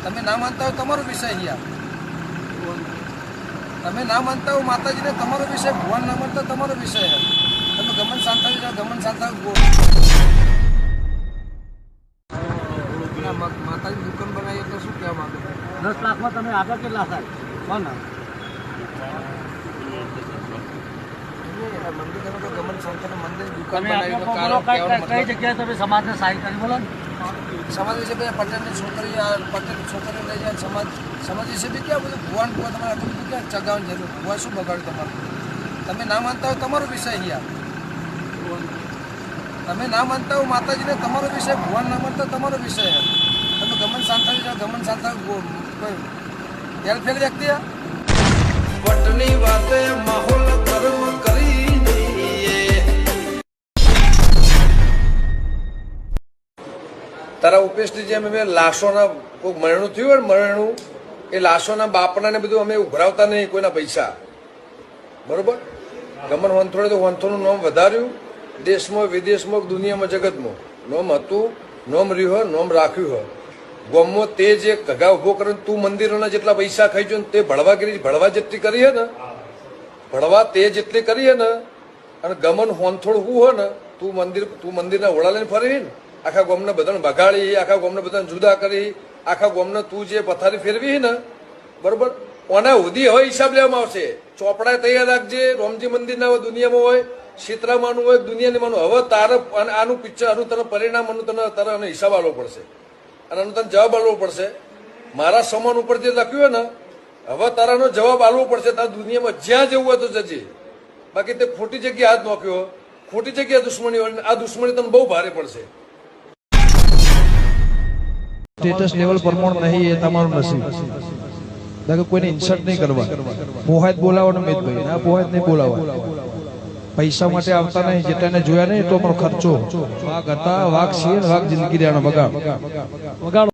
તમે ના માનતા હો તમારો વિષય યાર, તમે ના માનતા હો માતાજીને તમારો વિષય, ભગવાન ના માનતા તમારો વિષય है। તમે ગમન શાંતા ગમન શાંતા માતાજી દુકાન બનાવી એટલે શું કહેવા માંગો? 10 લાખમાં તમે આપ્યા કેટલા થાય કોણ? મંદિર તો ગમન શાંતાનું મંદિર દુકાન તમે કઈ જગ્યાએ તમે સમાજને સહાય કરી બોલો ને? સમાજ વિશે ભાઈ પટેલની છોકરી લઈ જાય, સમાજ વિશે બી ક્યાં બધું ભગવાન તમારે આટલું બધું ક્યાં ચગાવવાની જરૂર? ભગવાન શું બગાડ્યું તમારું? તમે ના માનતા હો તમારો વિષય યાર, તમે ના માનતા હો માતાજીને તમારો વિષય, ભગવાન ના માનતા તમારો વિષય है। તમે ગમન શાંતા કોઈ હેલ્ફેલ વ્યક્તિ વટની વાતે માહોલ કર્મ કરી તારા ઉપેશની જેમ અમે લાશોના કોઈ મરણું થયું હોય ને મરણું, એ લાશોના બાપણાને બધું અમે ઉઘરાવતા નહીં કોઈના પૈસા, બરોબર? ગમન વંથોડે તો વંથોનું નામ વધાર્યું દેશમાં વિદેશમાં દુનિયામાં જગતમાં, નોમ હતું, નોમ રહ્યું હોય, નોમ રાખ્યું હોય। ગોમમાં તે જે ઘગા ઉભો કરીને તું મંદિરોના જેટલા પૈસા ખાઈ જો ને તે ભળવા જેટલી કરી હે ને, ભળવા તે જેટલી કરી હે ને, અને ગમન હોનથોડ હું હોય ને, તું મંદિરના ઓળા લઈને ફરી ને, આખા ગામને બધાને ભગાડી, આખા ગામને બધાને જુદા કરી, આખા ગામને તું જે પથારી ફેરવી ને, બરોબર? ઓના સુધી હવે હિસાબ લેવામાં આવશે। ચોપડા તૈયાર રાખજે, રોમજી મંદિરના હોય, દુનિયામાં હોય, શીતરામાનું હોય, દુનિયાની માનું। હવે તારે આનું પિક્ચર, આનું તને પરિણામ, તારે હિસાબ આપવો પડશે અને આનો તને જવાબ આપવો પડશે। મારા સમાન ઉપર જે લખ્યું હોય ને, હવે તારાનો જવાબ આપવો પડશે। તારે દુનિયામાં જ્યાં જવું હોય તો જજે, બાકી તે ખોટી જગ્યાએ હાથ નાખ્યો, ખોટી જગ્યાએ દુશ્મની હોય, આ દુશ્મની તને બહુ ભારે પડશે। સ્ટેટસ લેવલ પ્રમાણ નહીં એ તમારું નસીબ, બાકી કોઈને ઇન્સલ્ટ નહીં કરવા। પોહાત બોલાવવાનું મિતભાઈ, ના પોહાત નહીં બોલાવવા, પૈસા માટે આવતા નહીં, જેટલાને જોયા નહીં એટલો અમારો ખર્ચો। વાઘ હતા, વાઘ છીએ, વાઘ જિંદગી રહેવાનો બગાડ।